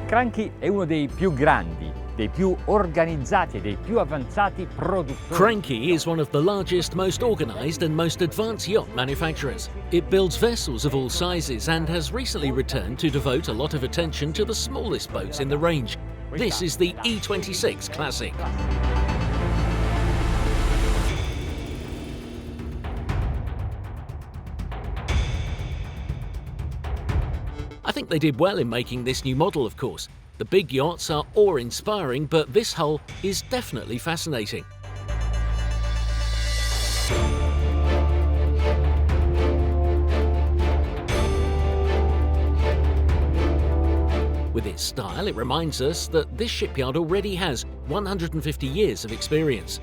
Cranchi è uno dei più grandi, dei più organizzati e dei più avanzati produttori. Cranchi is one of the largest, most organized and most advanced yacht manufacturers. It builds vessels of all sizes and has recently returned to devote a lot of attention to the smallest boats in the range. This is the E26 Classic. I think they did well in making this new model, of course. The big yachts are awe-inspiring, but this hull is definitely fascinating. With its style, it reminds us that this shipyard already has 150 years of experience.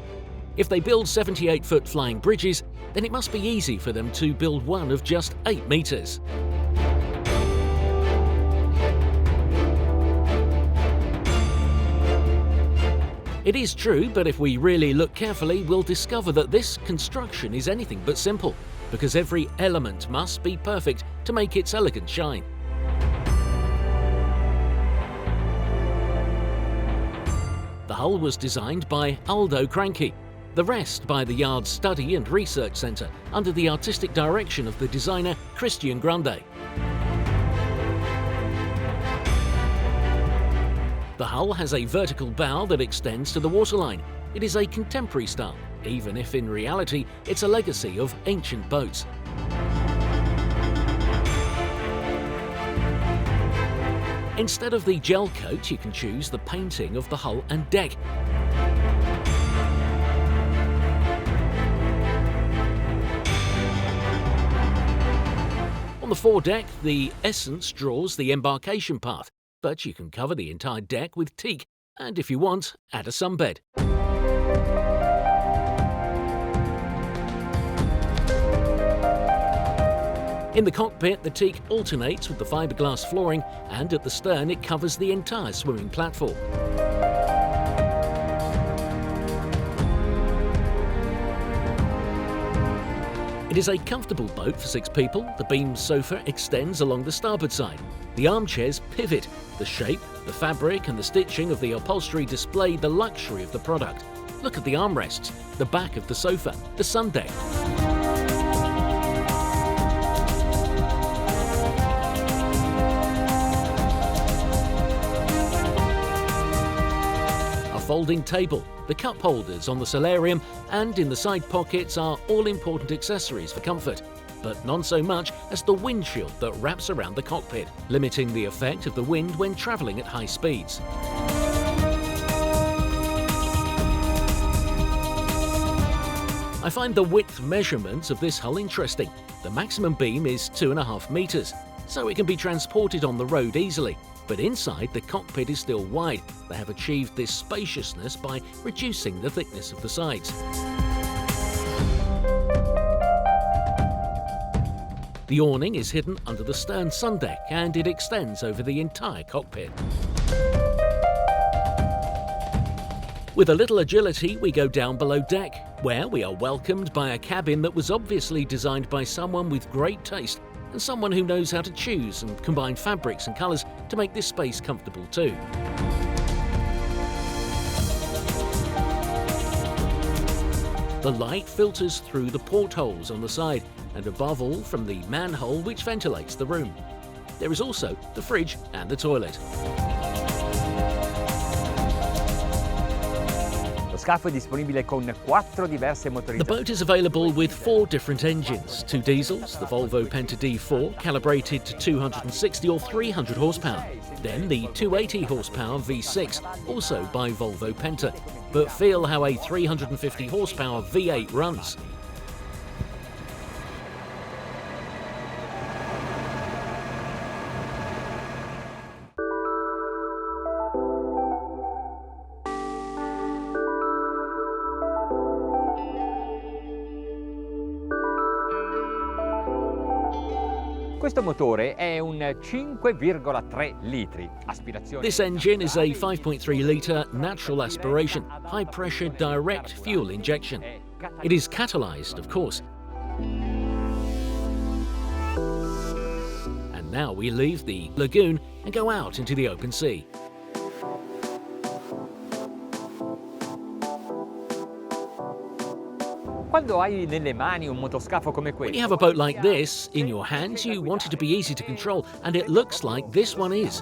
If they build 78-foot flying bridges, then it must be easy for them to build one of just 8 meters. It is true, but if we really look carefully, we'll discover that this construction is anything but simple, because every element must be perfect to make its elegant shine. The hull was designed by Aldo Cranchi, the rest by the yard's Study and Research Centre under the artistic direction of the designer Christian Grande. The hull has a vertical bow that extends to the waterline. It is a contemporary style, even if in reality it's a legacy of ancient boats. Instead of the gel coat, you can choose the painting of the hull and deck. On the foredeck, the Essence draws the embarkation path, but you can cover the entire deck with teak, and if you want, add a sunbed. In the cockpit, the teak alternates with the fiberglass flooring, and at the stern it covers the entire swimming platform. It is a comfortable boat for 6 people. The beam sofa extends along the starboard side. The armchairs pivot. The shape, the fabric and the stitching of the upholstery display the luxury of the product. Look at the armrests, the back of the sofa, the sun deck. Folding table, the cup holders on the solarium and in the side pockets are all-important accessories for comfort, but none so much as the windshield that wraps around the cockpit, limiting the effect of the wind when travelling at high speeds. I find the width measurements of this hull interesting. The maximum beam is 2.5 meters, so it can be transported on the road easily. But inside, the cockpit is still wide. They have achieved this spaciousness by reducing the thickness of the sides. The awning is hidden under the stern sun deck and it extends over the entire cockpit. With a little agility, we go down below deck, where we are welcomed by a cabin that was obviously designed by someone with great taste and someone who knows how to choose and combine fabrics and colours to make this space comfortable too. The light filters through the portholes on the side and above all from the manhole which ventilates the room. There is also the fridge and the toilet. The boat is available with 4 different engines, 2 diesels, the Volvo Penta D4 calibrated to 260 or 300 horsepower, then the 280 horsepower V6 also by Volvo Penta, but feel how a 350 horsepower V8 runs. Questo motore è un 5,3 litri. Aspirazione. This engine is a 5.3 litre natural aspiration, high-pressure direct fuel injection. It is catalyzed, of course. And now we leave the lagoon and go out into the open sea. Quando hai nelle mani un motoscafo come When questo, you have a boat like this in your hands, you want it to be easy to control, and it looks like this one is.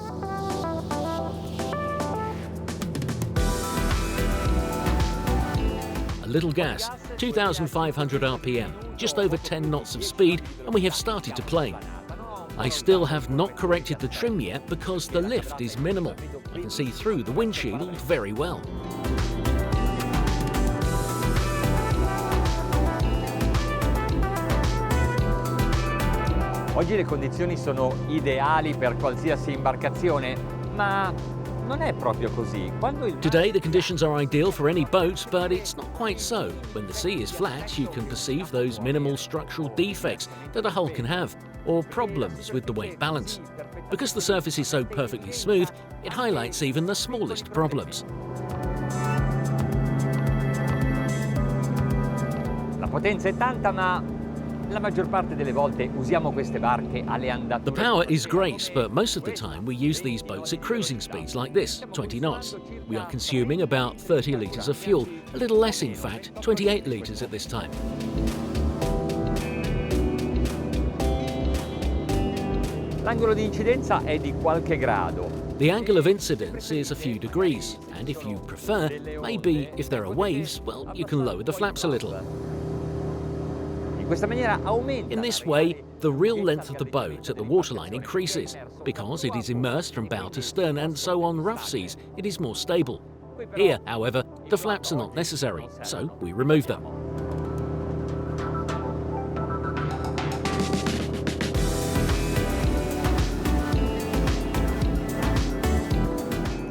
A little gas, 2,500 RPM, just over 10 knots of speed, and we have started to plane. I still have not corrected the trim yet because the lift is minimal. I can see through the windshield very well. oggi le condizioni sono ideali per qualsiasi imbarcazione, ma non è proprio così. Today the conditions are ideal for any boat, but it's not quite so. When the sea is flat, you can perceive those minimal structural defects that a hull can have, or problems with the weight balance. Because the surface is so perfectly smooth, it highlights even the smallest problems. La potenza è tanta, ma la maggior parte delle volte usiamo queste barche alle andature. The power is great, but most of the time we use these boats at cruising speeds like this, 20 knots. We are consuming about 30 litres of fuel, a little less in fact, 28 litres at this time. L'angolo di incidenza è di qualche grado. The angle of incidence is a few degrees, and if you prefer, maybe if there are waves, well, you can lower the flaps a little. In questa maniera aumenta. In this way, the real length of the boat at the waterline increases, because it is immersed from bow to stern, and so on rough seas it is more stable. Here, however, the flaps are not necessary, so we remove them.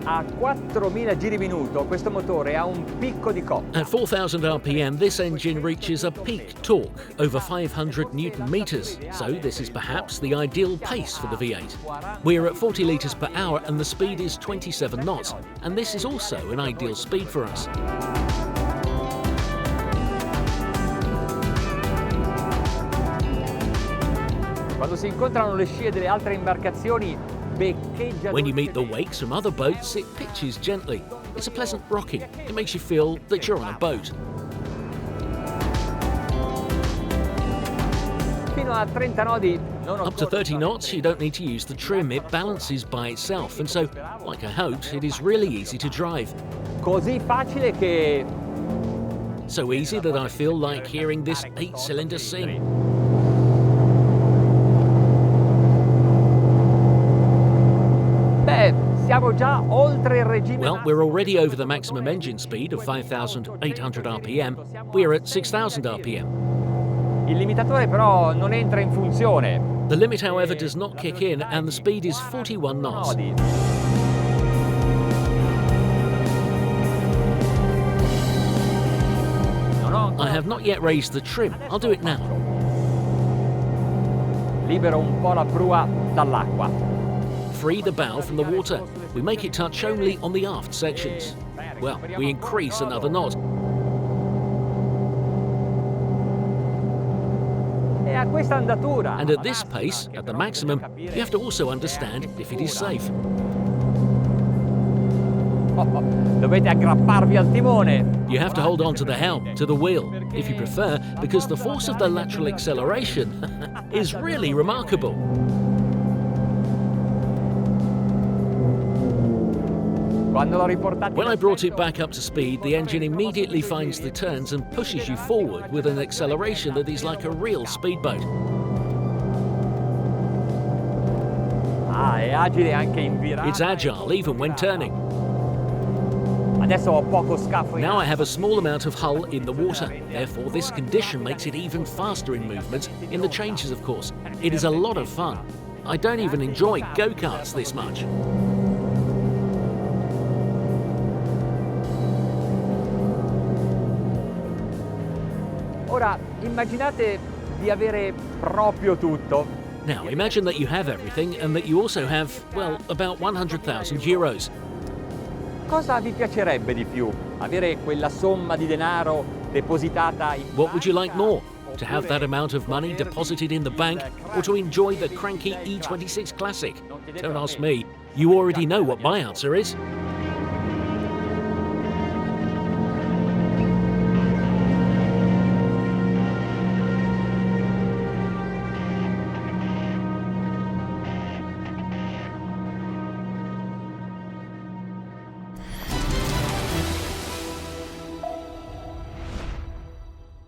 A 4.000 giri minuto questo motore ha un picco di cotta. At 4,000 RPM, this engine reaches a peak torque over 500 Newton meters, so this is perhaps the ideal pace for the V8. We're at 40 litres per hour and the speed is 27 knots, and this is also an ideal speed for us. Quando si incontrano le scie delle altre imbarcazioni, when you meet the wakes from other boats, it pitches gently. It's a pleasant rocking. It makes you feel that you're on a boat. Fino a 30 nodi Up to 30 knots, you don't need to use the trim. It balances by itself, and so, like a boat, it is really easy to drive. Così facile che... So easy that I feel like hearing this 8-cylinder sing. Siamo già oltre il regime. Well, we're already over the maximum engine speed of 5,800 RPM. We're at 6,000 RPM. Il limitatore però non entra in funzione. The limit, however, does not kick in, and the speed is 41 knots. I have not yet raised the trim. I'll do it now. Libero un po' la prua dall'acqua. Free the bow from the water. We make it touch only on the aft sections. Well, we increase another knot. And at this pace, at the maximum, you have to also understand if it is safe. Dovete aggrapparvi al timone. You have to hold on to the helm, to the wheel, if you prefer, because the force of the lateral acceleration is really remarkable. When I brought it back up to speed, the engine immediately finds the turns and pushes you forward with an acceleration that is like a real speedboat. It's agile even when turning. Now I have a small amount of hull in the water, therefore this condition makes it even faster in movements, in the changes of course. It is a lot of fun. I don't even enjoy go-karts this much. Ora, immaginate di avere proprio tutto. Now, imagine that you have everything and that you also have, well, about 100,000 euros. Cosa vi piacerebbe di più? Avere quella somma di denaro depositata in What would you like more? To have that amount of money deposited in the bank or to enjoy the Cranchi E26 Classic? Don't ask me. You already know what my answer is.